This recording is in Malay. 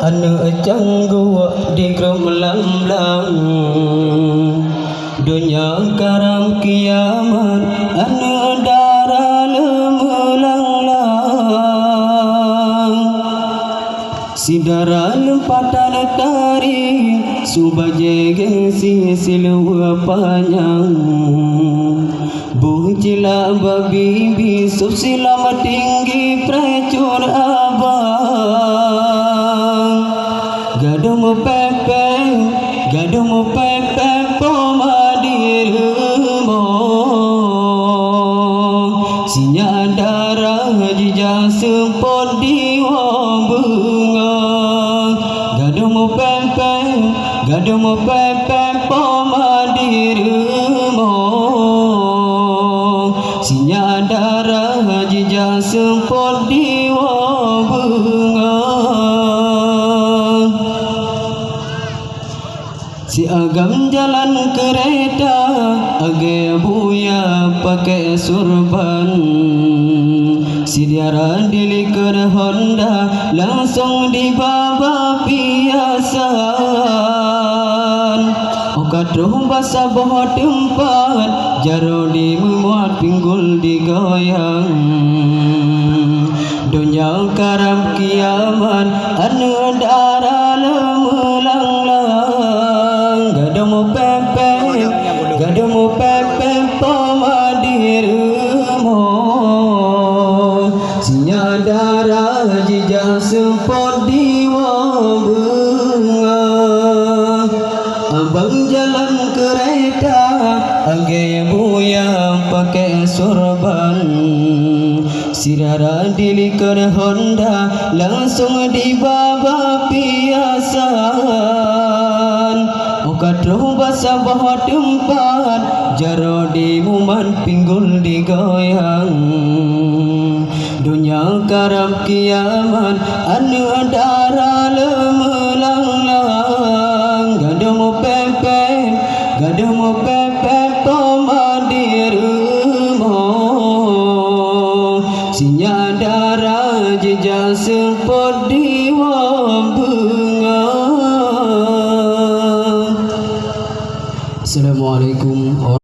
anu canggu di grum lam dunia karam kiamat anu darah lemelang sidara lempatan tari subaje gengsi siluwa panjang bucila babi sila tinggi pracur abang gadumu pepe pomadirumo sinya darah jejak sempot di bunga gadumu pepe pomadirumo sinya darah jejak sempot di bunga si agam jalan kereta age buya pakai surban si diara dilikar Honda langsung dibawa piasan okatruh basa boh tempat jaro di memuat pinggul digoyang dunia karam kiamat anu darah lemelang gadumu pepe pomadirumo sinya darah jejak sempot di bunga abang jalan kereta age buya pakai sorban sidara dilikar Honda langsung dibawa piasan okatruh basa bawa tempat jaro di muman pinggul digoyang dunia karam kiamat anu darah lemelang gadumu pepe pomadirumo sinya darah jejak sempot di bunga. Assalamualaikum.